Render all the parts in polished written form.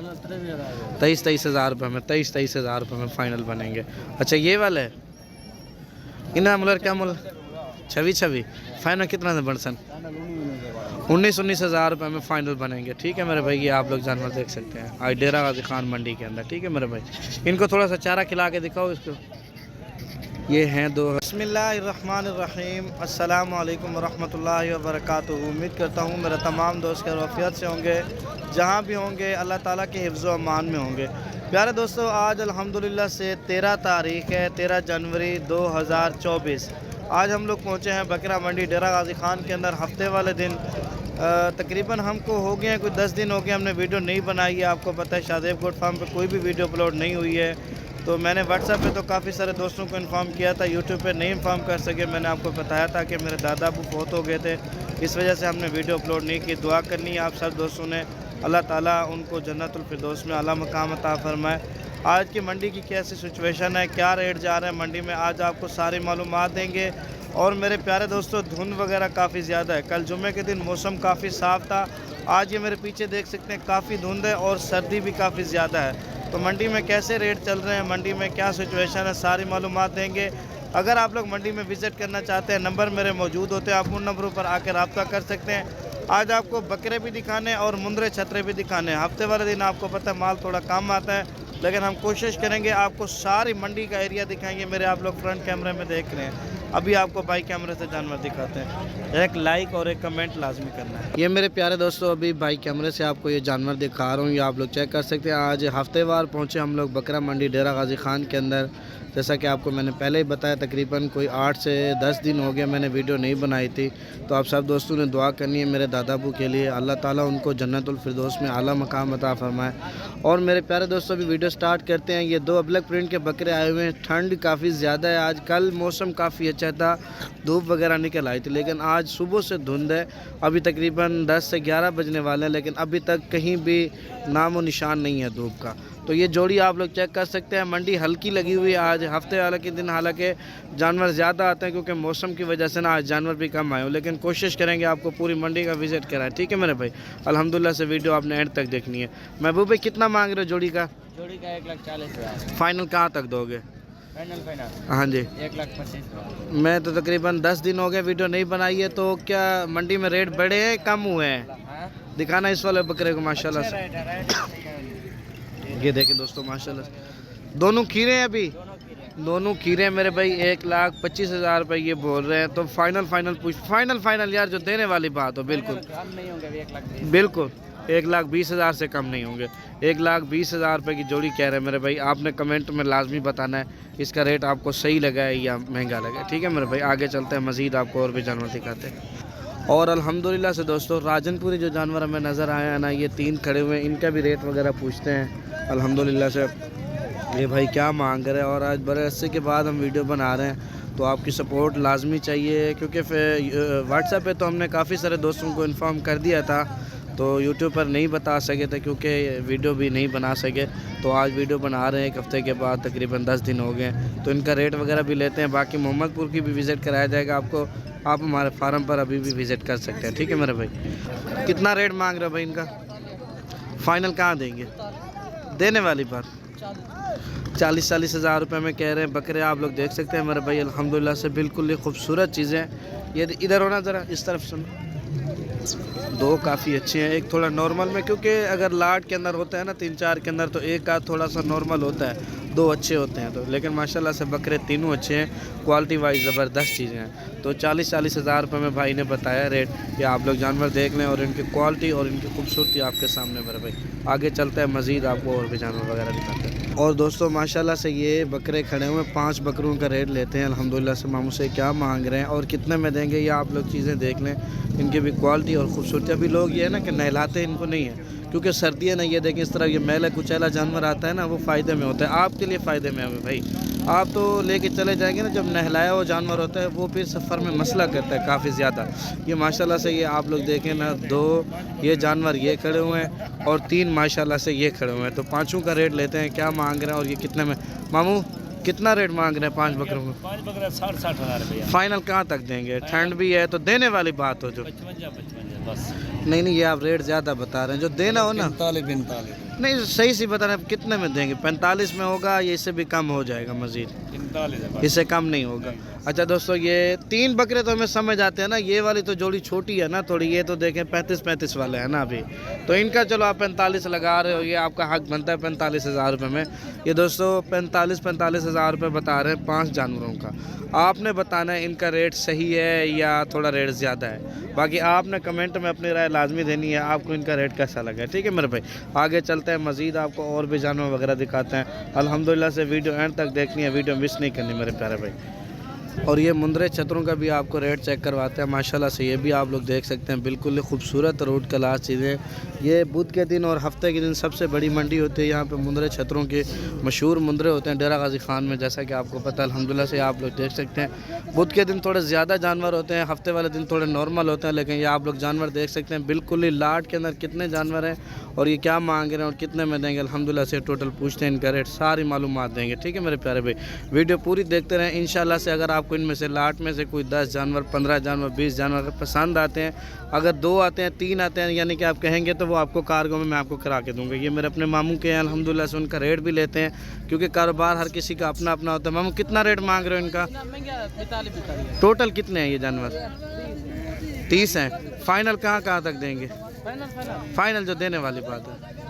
23 हज़ार रुपये में, 23 हज़ार रुपये में फ़ाइनल बनेंगे। अच्छा ये वाला है इना मुलर क्या मुल 26 फाइनल कितना बन सन 19 हज़ार रुपये में फ़ाइनल बनेंगे। ठीक है मेरे भाई, ये आप लोग जानवर देख सकते हैं आज डेरा गाजी खान मंडी के अंदर। ठीक है मेरे भाई, इनको थोड़ा सा चारा खिला के दिखाओ इसको। ये हैं दो। बिस्मिल्लाहिर्रहमानिर्रहीम, अस्सलामु अलैकुम वरहमतुल्लाहि वबरकातुहू। उम्मीद करता हूँ मेरे तमाम दोस्त खैरियत से होंगे, जहाँ भी होंगे अल्लाह ताला के हिफ्ज़ व अमान में होंगे। प्यारे दोस्तों, आज अल्हम्दुलिल्लाह से 13 तारीख़ है, 13 जनवरी 2024। आज हम लोग पहुँचे हैं बकरा मंडी डेरा गाजी खान के अंदर। हफ्ते वाले दिन तकरीबन हमको हो गए हैं कोई 10 दिन हो गए हमने वीडियो नहीं बनाई है। आपको पता है शादेब गोट फार्म पे कोई भी वीडियो अपलोड नहीं हुई है। तो मैंने व्हाट्सएप पे तो काफ़ी सारे दोस्तों को इन्फॉर्म किया था, यूट्यूब पे नहीं इन्फॉर्म कर सके। मैंने आपको बताया था कि मेरे दादा अबू बहुत हो गए थे, इस वजह से हमने वीडियो अपलोड नहीं की। दुआ करनी है आप सब दोस्तों ने, अल्लाह ताला उनको जन्नतुल फिरदौस में आला मकाम अता फरमाए। आज की मंडी की कैसी सिचुएशन है, क्या रेट जा रहे हैं मंडी में, आज आपको सारी मालूमात देंगे। और मेरे प्यारे दोस्तों, धुंध वगैरह काफ़ी ज़्यादा है। कल जुम्मे के दिन मौसम काफ़ी साफ़ था, आज ये मेरे पीछे देख सकते हैं काफ़ी धुंध है और सर्दी भी काफ़ी ज़्यादा है। तो मंडी में कैसे रेट चल रहे हैं, मंडी में क्या सिचुएशन है, सारी मालूमात देंगे। अगर आप लोग मंडी में विज़िट करना चाहते हैं, नंबर मेरे मौजूद होते हैं, आप उन नंबरों पर आकर रब्ता कर सकते हैं। आज आपको बकरे भी दिखाने और मुंदरे छतरे भी दिखाने। हफ्ते वाले दिन आपको पता है माल थोड़ा कम आता है, लेकिन हम कोशिश करेंगे आपको सारी मंडी का एरिया दिखाएंगे। मेरे आप लोग फ्रंट कैमरे में देख रहे हैं, अभी आपको बाइक कैमरे से जानवर दिखाते हैं। एक लाइक और एक कमेंट लाजमी करना है। ये मेरे प्यारे दोस्तों, अभी बाइक कैमरे से आपको ये जानवर दिखा रहा हूँ, ये आप लोग चेक कर सकते हैं। आज हफ्तेवार पहुँचे हम लोग बकरा मंडी डेरा गाजी खान के अंदर। जैसा कि आपको मैंने पहले ही बताया, तकरीबन कोई 8 से 10 दिन हो गया मैंने वीडियो नहीं बनाई थी। तो आप सब दोस्तों ने दुआ करनी है मेरे दादा अबू के लिए, अल्लाह ताला उनको जन्नतुल फिरदौस में आला मकाम अता फरमाए। और मेरे प्यारे दोस्तों, अभी वीडियो स्टार्ट करते हैं। ये 2 अबलग प्रिंट के बकरे आए हुए हैं। ठंड काफ़ी ज़्यादा है आज, कल मौसम काफ़ी अच्छा था, धूप वगैरह निकल आई थी, लेकिन आज सुबह से धुंध है। अभी तकरीबन 10 से 11 बजने वाले हैं, लेकिन अभी तक कहीं भी नामो निशान नहीं है धूप का। तो ये जोड़ी आप लोग चेक कर सकते हैं। मंडी हल्की लगी हुई है आज हफ्ते वाले के दिन, हालांकि जानवर ज़्यादा आते हैं क्योंकि मौसम की वजह से ना आज जानवर भी कम आए हो, लेकिन कोशिश करेंगे आपको पूरी मंडी का विज़िट कराएं। ठीक है मेरे भाई, अल्हम्दुलिल्लाह से वीडियो आपने एंड तक देखनी है। महबूब भाई कितना मांग रहे हो जोड़ी का? जोड़ी का 1,40,000। फाइनल कहाँ तक दोगे? फाइनल हाँ जी 1,25,000। मैं तो तकरीबन 10 दिन हो गए वीडियो नहीं बनाई है। तो क्या मंडी में रेट बढ़े हैं कम हुए हैं? दिखाना इस वाले बकरे को माशाल्लाह से। ये देखें दोस्तों माशाल्लाह दोनों खीरे हैं, अभी दोनों खीरे मेरे भाई 1,25,000 रुपये ये बोल रहे हैं। तो फाइनल पूछ फाइनल यार जो देने वाली बात हो, बिल्कुल बिल्कुल 1,20,000 से कम नहीं होंगे। 1,20,000 रुपये की जोड़ी कह रहे हैं मेरे भाई। आपने कमेंट में लाजमी बताना है इसका रेट आपको सही लगा है या महंगा लगा है। ठीक है मेरे भाई, आगे चलते हैं, मज़ीद आपको और भी जानवर दिखाते हैं। और अल्हम्दुलिल्लाह से दोस्तों, राजनपुरी जो जानवर हमें नज़र आए हैं ना, ये 3 खड़े हुए हैं, इनका भी रेट वगैरह पूछते हैं। अल्हम्दुलिल्लाह से ये भाई क्या मांग रहे हैं, और आज बड़े अरसे के बाद हम वीडियो बना रहे हैं, तो आपकी सपोर्ट लाजमी चाहिए। क्योंकि व्हाट्सएप पे तो हमने काफ़ी सारे दोस्तों को इन्फॉर्म कर दिया था, तो यूट्यूब पर नहीं बता सके थे क्योंकि वीडियो भी नहीं बना सके। तो आज वीडियो बना रहे हैं, 1 हफ़्ते के बाद, तकरीबन 10 दिन हो गए। तो इनका रेट वगैरह भी लेते हैं। बाकी मोहम्मदपुर की भी विज़िट कराया जाएगा आपको, आप हमारे फार्म पर अभी भी विज़िट कर सकते हैं। ठीक है मेरे भाई, कितना रेट मांग रहे हो भाई इनका? फ़ाइनल कहाँ देंगे? देने वाली बात 40 हज़ार रुपये में कह रहे हैं बकरे। आप लोग देख सकते हैं मेरे भाई, अल्हम्दुलिल्लाह से बिल्कुल ही खूबसूरत चीज़ें। ये इधर होना ज़रा, इस तरफ सुनो। 2 काफ़ी अच्छे हैं, एक थोड़ा नॉर्मल में, क्योंकि अगर लाट के अंदर होता है ना 3-4 के अंदर, तो एक का थोड़ा सा नॉर्मल होता है, 2 अच्छे होते हैं। तो लेकिन माशाल्लाह से बकरे तीनों अच्छे हैं, क्वालिटी वाइज ज़बरदस्त चीज़ें हैं। तो 40 हज़ार रुपये में भाई ने बताया रेट, कि आप लोग जानवर देख लें और इनकी क्वालिटी और इनकी खूबसूरती आपके सामने मेरे भाई। आगे चलते हैं, मज़ीद आपको और भी जानवर वगैरह दिखाते हैं। और दोस्तों माशाल्लाह से ये बकरे खड़े हुए, 5 बकरों का रेट लेते हैं अल्हम्दुलिल्लाह से। मामू से क्या मांग रहे हैं और कितने में देंगे, ये आप लोग चीज़ें देख लें, इनकी भी क्वालिटी और खूबसूरती। अभी लोग ये है ना कि नहलाते इनको नहीं है, क्योंकि सर्दी है ना। ये देखें इस तरह ये मैला कुचैला जानवर आता है ना, वो फ़ायदे में होता है, आपके लिए फ़ायदे में है भाई। आप तो लेके चले जाएंगे ना, जब नहलाया हुआ जानवर होता है वो फिर सफ़र में मसला करता है काफ़ी ज़्यादा। ये माशाल्लाह से ये आप लोग देखें ना, 2 ये जानवर ये खड़े हुए हैं और 3 माशाल्लाह से ये खड़े हुए हैं। तो 5 का रेट लेते हैं, क्या मांग रहे हैं और ये कितने में? मामू कितना रेट मांग रहे हैं 5 बकरों को? 5 बकरा 60 हज़ार रुपया। फाइनल कहाँ तक देंगे? ठंड भी है तो देने वाली बात हो जो। 55 बस। नहीं ये आप रेट ज़्यादा बता रहे हैं, जो देना हो ना। 45 नहीं सही सी बता रहे हैं, कितने में देंगे? 45 में होगा या इससे भी कम हो जाएगा मज़ीद? 45 इससे कम नहीं होगा। अच्छा दोस्तों, ये 3 बकरे तो हमें समझ आते हैं ना, ये वाली तो जोड़ी छोटी है ना थोड़ी, ये तो देखें 35 वाले हैं ना अभी, तो इनका चलो आप 45 लगा रहे हो, ये आपका हक बनता है 45,000 रुपये में। ये दोस्तों 45,000 रुपये बता रहे हैं 5 जानवरों का। आपने बताना है इनका रेट सही है या थोड़ा रेट ज़्यादा है। बाकी आपने कमेंट में अपनी राय लाजमी देनी है, आपको इनका रेट कैसा लगा। ठीक है मेरे भाई, आगे चलते हैं, मज़ीद आपको और भी जानवर वगैरह दिखाते हैं। अल्हम्दुलिल्लाह से वीडियो एंड तक देखनी है, वीडियो मिस नहीं करनी मेरे प्यारे भाई। और ये मुंदरे छतरों का भी आपको रेट चेक करवाते हैं माशाल्लाह से, ये भी आप लोग देख सकते हैं, बिल्कुल खूबसूरत रोड क्लास चीज़ें। ये बुध के दिन और हफ्ते के दिन सबसे बड़ी मंडी होती है यहाँ पे। मुंदरे छतरों के मशहूर मुंदरे होते हैं डेरा गाजी खान में, जैसा कि आपको पता है अल्हम्दुलिल्लाह से, आप लोग देख सकते हैं। बुध के दिन थोड़े ज़्यादा जानवर होते हैं, हफ्ते वाले दिन थोड़े नॉर्मल होते हैं, लेकिन ये आप लोग जानवर देख सकते हैं बिल्कुल ही लाट के अंदर कितने जानवर हैं और ये क्या मांग रहे हैं और कितने में देंगे। अल्हम्दुलिल्लाह से टोटल पूछते हैं, इनका रेट सारी मालूमात देंगे। ठीक है मेरे प्यारे भाई, वीडियो पूरी देखते रहें इंशाल्लाह से। अगर आपको इनमें से लाट में से कोई 10 जानवर, 15 जानवर, 20 जानवर पसंद आते हैं, अगर 2 आते हैं, 3 आते हैं, यानी कि आप कहेंगे तो वो आपको कार्गो में मैं आपको करा के दूंगा। ये मेरे अपने मामू के हैं, अल्हम्दुलिल्लाह से उनका रेट भी लेते हैं, क्योंकि कारोबार हर किसी का अपना अपना होता है। मामू कितना रेट मांग रहे हो इनका? टोटल कितने हैं ये जानवर? 30 हैं। फाइनल कहाँ तक देंगे? फाइनल जो देने वाली बात है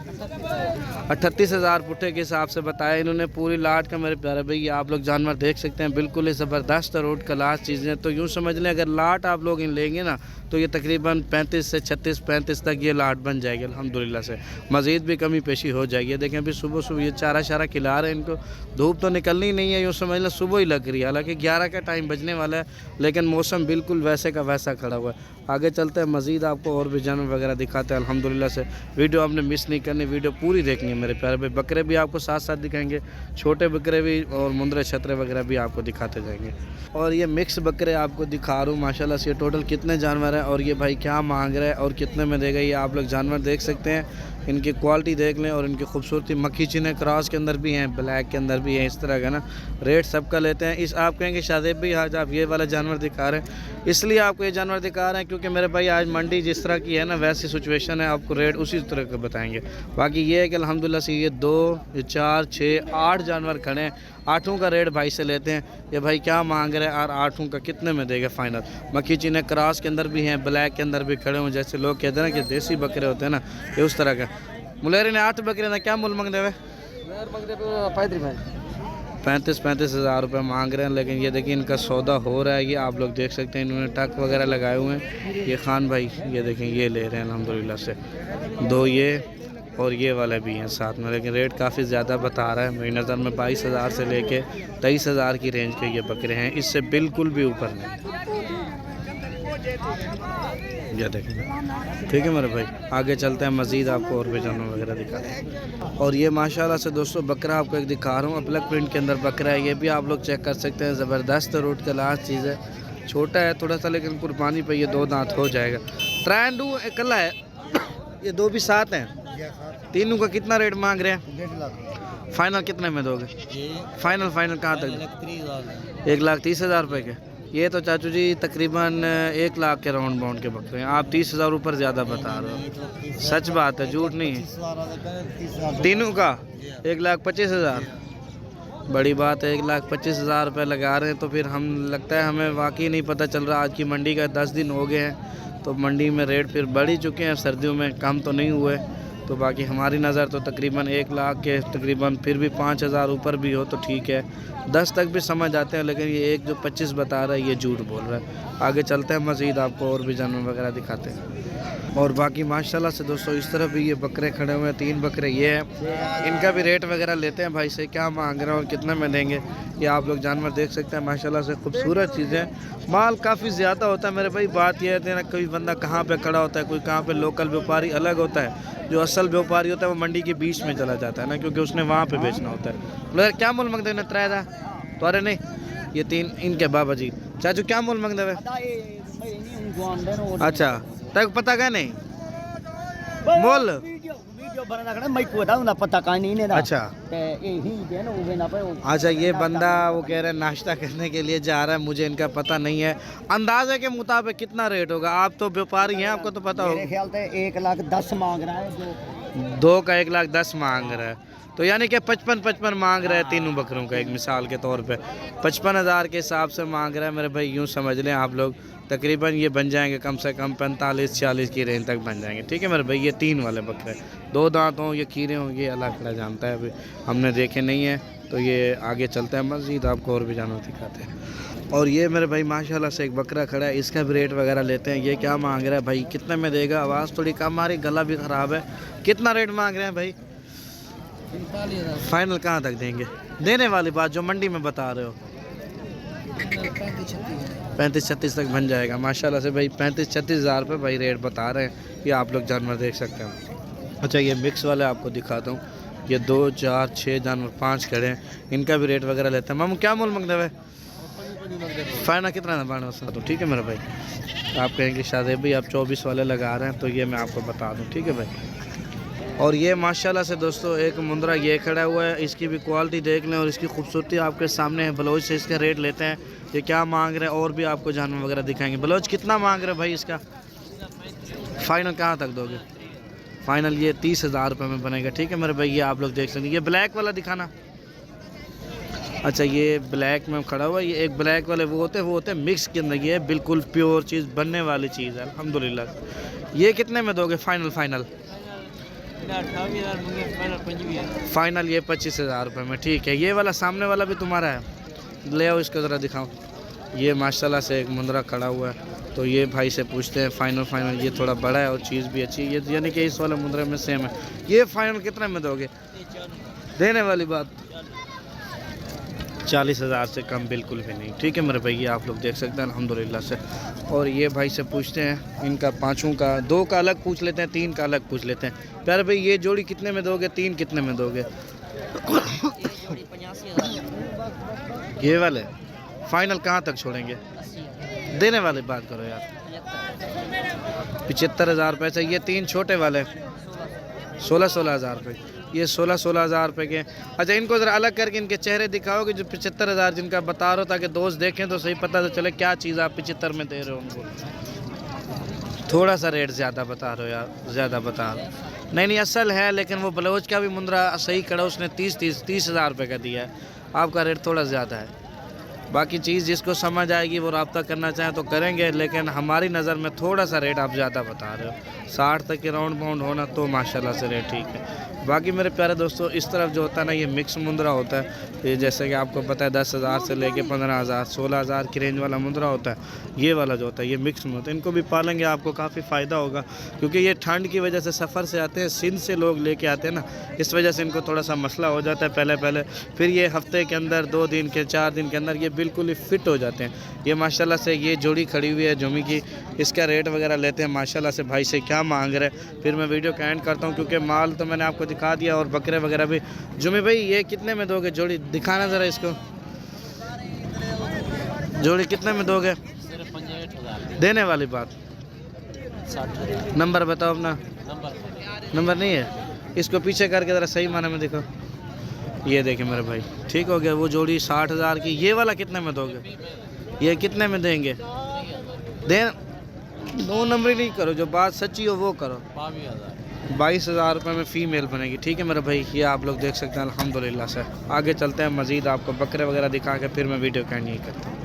38,000 पुट्ठे के हिसाब से बताया इन्होंने पूरी लाट का। मेरे प्यारे भाई, ये आप लोग जानवर देख सकते हैं, बिल्कुल ही ज़बरदस्त रोड क्लास चीज़ें। तो यूँ समझ लें अगर लाट आप लोग इन लेंगे ना तो ये तकरीबन 35 से 36-35 तक ये लाट बन जाएगी अल्हम्दुलिल्लाह से। मज़ीद भी कमी पेशी हो जाएगी। देखें अभी सुबह सुबह ये चारा शारा खिला रहे हैं इनको, धूप तो निकलनी नहीं है, यूँ समझ लें सुबह ही लग रही है। हालांकि 11 का टाइम बजने वाला है, लेकिन मौसम बिल्कुल वैसे का वैसा खड़ा हुआ है। आगे चलते हैं, मज़ीद आपको और भी जानवर वगैरह दिखाते हैं अल्हम्दुलिल्लाह से। वीडियो आपने मिस नहीं करनी, वीडियो पूरी देखनी है मेरे प्यारे भाई। बकरे भी आपको साथ साथ दिखाएंगे, छोटे बकरे भी और मुंदरे छतरे वगैरह भी आपको दिखाते जाएंगे। और ये मिक्स बकरे आपको दिखा रहा हूँ माशाल्लाह से। टोटल कितने जानवर हैं और ये भाई क्या मांग रहा है और कितने में देगा, ये आप लोग जानवर देख सकते हैं। इनकी क्वालिटी देख लें और इनकी खूबसूरती। मक्खी चीने क्रॉस के अंदर भी हैं, ब्लैक के अंदर भी हैं, इस तरह का ना। रेट सबका लेते हैं। इस आप कहेंगे शादेब भी आज आप ये वाला जानवर दिखा रहे हैं, इसलिए आपको ये जानवर दिखा रहे हैं क्योंकि मेरे भाई आज मंडी जिस तरह की है ना वैसी सिचुएशन है, आपको रेट उसी तरह का बताएंगे। बाकी ये है कि अल्हम्दुलिल्लाह से ये 2, 4, 6, 8 जानवर खड़े हैं। 8 का रेट भाई से लेते हैं। ये भाई क्या मांग रहे हैं और 8 का कितने में देगा फाइनल। मक्खी चीने क्रॉस के अंदर भी हैं, ब्लैक के अंदर भी खड़े हुए, जैसे लोग कहते हैं ना कि देसी बकरे होते हैं ना, ये उस तरह का। मुलेरी ने 8 बकरे ना क्या मूल मंगते हुए? 35,000 रुपये मांग रहे हैं। लेकिन ये देखिए इनका सौदा हो रहा है, ये आप लोग देख सकते हैं। इन्होंने टक वगैरह लगाए हुए हैं। ये खान भाई ये देखें ये ले रहे हैं अल्हम्दुलिल्लाह से। 2 ये और ये वाले भी हैं साथ में, लेकिन रेट काफ़ी ज़्यादा बता रहा है मेरी नज़र में। 22,000 से लेके 23,000 की रेंज के ये बकरे हैं, इससे बिल्कुल भी ऊपर नहीं। ये देखें, ठीक है मेरे भाई। आगे चलते हैं, मज़ीद आपको और भी जानवर वगैरह दिखाते हैं। और ये माशाल्लाह से दोस्तों बकरा आपको एक दिखा रहा हूँ, ब्लैक प्रिंट के अंदर बकरा है। ये भी आप लोग चेक कर सकते हैं, ज़बरदस्त रोड का लास्ट चीज़ है। छोटा है थोड़ा सा, लेकिन कुर्बानी पे ये 2 दांत हो जाएगा। त्रैंडू कला है, ये 2 भी साथ हैं। तीनों का कितना रेट मांग रहे हैं? 1.5 लाख। फाइनल कितने में दोगे? फाइनल कहाँ तक? 1,30,000 रुपये के। ये तो चाचू जी तकरीबन 1 लाख के राउंड बाउंड के बकरे हैं। आप 30,000 ऊपर ज़्यादा बता रहे हो। सच बात है, झूठ नहीं है। तीनों का 1,25,000 बड़ी बात है। 1,25,000 रुपये लगा रहे हैं, तो फिर हम लगता है हमें वाकई नहीं पता चल रहा। आज की मंडी का 10 दिन हो गए हैं, तो मंडी में रेट फिर बढ़ ही चुके हैं, सर्दियों में कम तो नहीं हुए। तो बाकी हमारी नज़र तो तकरीबन 1 लाख के तकरीबन, फिर भी 5,000 ऊपर भी हो तो ठीक है, 10 तक भी समझ आते हैं। लेकिन ये एक जो 25 बता रहा है ये झूठ बोल रहा है। आगे चलते हैं, मज़ीद आपको और भी जानवर वगैरह दिखाते हैं। और बाकी माशाल्लाह से दोस्तों इस तरफ भी ये बकरे खड़े हुए हैं, 3 बकरे ये हैं। इनका भी रेट वगैरह लेते हैं भाई से, क्या मांग रहे हैं और कितने में देंगे, ये आप लोग जानवर देख सकते हैं। माशाल्लाह से खूबसूरत चीज़ें, माल काफ़ी ज़्यादा होता है मेरे भाई। बात यह है ना, कोई बंदा कहाँ पे खड़ा होता है, कोई कहाँ पे लोकल व्यापारी अलग होता है। जो असल व्यापारी होता है वो मंडी के बीच में चला जाता है ना, क्योंकि उसने वहाँ पे बेचना होता है। लोग क्या मूल मंगते हैं? 3 तो अरे नहीं, ये 3 इनके बाबा जी। चाचू क्या मूल मंगते हुए? अच्छा, तक पता क्या नहीं मोल पता का नहीं। अच्छा अच्छा, ये बंदा वो कह रहे हैं नाश्ता करने के लिए जा रहा है, मुझे इनका पता नहीं है। अंदाजे के मुताबिक कितना रेट होगा? आप तो व्यापारी हैं, आपको तो पता होगा। मेरे ख्याल से 1,10,000 मांग रहा है। जो दो का 1,10,000 मांग रहा है, तो यानी कि 55 मांग रहा है तीनों बकरों का, एक मिसाल के तौर पे 55,000 के हिसाब से मांग रहा है मेरे भाई। यूँ समझ लें आप लोग तकरीबन ये बन जाएंगे कम से कम 45-46 की रेंज तक बन जाएंगे, ठीक है मेरे भाई। ये 3 वाले बकरे, 2 दांत हों ये खीरे हों ये अल्लाह ताला जानता है, अभी हमने देखे नहीं है। तो ये आगे चलता है मज़ीद आपको और भी जानवर दिखाते हैं। और ये मेरे भाई माशाल्लाह से एक बकरा खड़ा है, इसका भी रेट वगैरह लेते हैं। ये क्या मांग रहा है भाई, कितने में देगा? आवाज़ थोड़ी कम आ रही, गला भी ख़राब है। कितना रेट मांग रहे हैं भाई? 45,000। फाइनल कहाँ तक देंगे? देने वाली बात जो मंडी में बता रहे हो 35-36 तक बन जाएगा माशाल्लाह से भाई। 35-36 हज़ार रुपये भाई रेट बता रहे हैं। ये आप लोग जानवर देख सकते हैं। अच्छा ये मिक्स वाले आपको दिखाता हूँ। ये 2 4 6 जानवर 5 खड़े हैं, इनका भी रेट वगैरह लेते हैं। मामू क्या मोल मंगते हुए? फाइनल कितना ना बाढ़ तो ठीक है मेरा भाई। आप कहेंगे शादी भाई आप 24 वाले लगा रहे हैं, तो ये मैं आपको बता दूँ, ठीक है भाई। और ये माशाल्लाह से दोस्तों एक मुंद्रा ये खड़ा हुआ है, इसकी भी क्वालिटी देख लें और इसकी खूबसूरती आपके सामने है। बलोच से इसका रेट लेते हैं, ये क्या मांग रहे हैं और भी आपको जानवर वगैरह दिखाएंगे। बलोच कितना मांग रहे हैं भाई इसका? फाइनल कहाँ तक दोगे? फाइनल ये 30,000 रुपये में बनेगा, ठीक है मेरे भाई। ये आप लोग देख सकते हैं। ये ब्लैक वाला दिखाना। अच्छा ये ब्लैक में खड़ा हुआ है। ये एक ब्लैक वाले वो होते हैं मिक्स के अंदर, ये बिल्कुल प्योर चीज़ बनने वाली चीज़ है अल्हम्दुलिल्लाह। ये कितने में दोगे फाइनल? फाइनल फाइनल ये 25,000 रुपये में, ठीक है। ये वाला सामने वाला भी तुम्हारा है, ले आओ इसको ज़रा दिखाओ। ये माशाल्लाह से एक मुंद्रा खड़ा हुआ है, तो ये भाई से पूछते हैं फाइनल। ये थोड़ा बड़ा है और चीज़ भी अच्छी है, यानी कि इस वाले मुंद्रे में सेम है। ये फाइनल कितने में दोगे? देने वाली बात 40,000 से कम बिल्कुल भी नहीं, ठीक है मेरे भाई। ये आप लोग देख सकते हैं अल्हम्दुलिल्लाह से। और ये भाई से पूछते हैं इनका पाँचों का, 2 का अलग पूछ लेते हैं, 3 का अलग पूछ लेते हैं। प्यारे भाई ये जोड़ी कितने में दोगे? 3 कितने में दोगे? ये वाले फाइनल कहाँ तक छोड़ेंगे? देने वाली बात करो यार। 75,000 रुपये से ये 3 छोटे वाले 16-16 हज़ार रुपये, ये 16-16 हज़ार रुपये के। अच्छा इनको ज़रा अलग करके इनके चेहरे दिखाओगे जो 75,000 जिनका बता रहे हो, ताकि दोस्त देखें तो सही पता तो चले क्या चीज़ आप 75 में दे रहे हो उनको। थोड़ा सा रेट ज़्यादा बता रहे हो यार, ज़्यादा बता रहे हो। नहीं असल है, लेकिन वो बलोच का भी मुंद्रा सही कड़ा, उसने 30 हज़ार रुपये का दिया है। आपका रेट थोड़ा ज़्यादा है। बाकी चीज़ जिसको समझ आएगी वो रब्ता करना चाहें तो करेंगे, लेकिन हमारी नज़र में थोड़ा सा रेट आप ज़्यादा बता रहे हो। 60 तक के राउंड बाउंड होना तो माशाल्लाह से रेट ठीक है। बाकी मेरे प्यारे दोस्तों इस तरफ जो होता है ना ये मिक्स मुंद्रा होता है। ये जैसे कि आपको पता है 10,000 से लेके 15,000 16,000 की रेंज वाला मुंद्रा होता है। ये वाला जो होता है ये मिक्स में होता है। इनको भी पालेंगे आपको काफ़ी फ़ायदा होगा, क्योंकि ये ठंड की वजह से सफ़र से आते हैं, सिंध से लोग लेके आते हैं ना, इस वजह से इनको थोड़ा सा मसला हो जाता है पहले। फिर ये हफ्ते के अंदर 2 दिन के 4 दिन के अंदर ये बिल्कुल ही फिट हो जाते हैं। ये माशाल्लाह से ये जोड़ी खड़ी हुई है जुमी की, इसका रेट वगैरह लेते हैं माशाल्लाह से भाई से क्या मांग रहे हैं। फिर मैं वीडियो का एंड करता हूँ, क्योंकि माल तो मैंने आपको दिखा दिया और बकरे वगैरह भी। जुमी भाई ये कितने में दोगे जोड़ी? दिखाना ज़रा इसको, जोड़ी कितने में दोगे? देने वाली बात। नंबर बताओ अपना। नंबर नहीं है, इसको पीछे करके ज़रा सही माने में दिखो। ये देखें मेरे भाई, ठीक हो गया। वो जोड़ी 60,000 की। ये वाला कितने में दोगे? ये कितने में देंगे? 2 नंबर ही नहीं करो, जो बात सच्ची हो वो करो। 22,000 रुपये में फ़ीमेल बनेगी, ठीक है मेरे भाई। ये आप लोग देख सकते हैं अल्हम्दुलिल्लाह से। आगे चलते हैं, मज़ीद आपको बकरे वगैरह दिखा के फिर मैं वीडियो का एंड नहीं करता हूँ।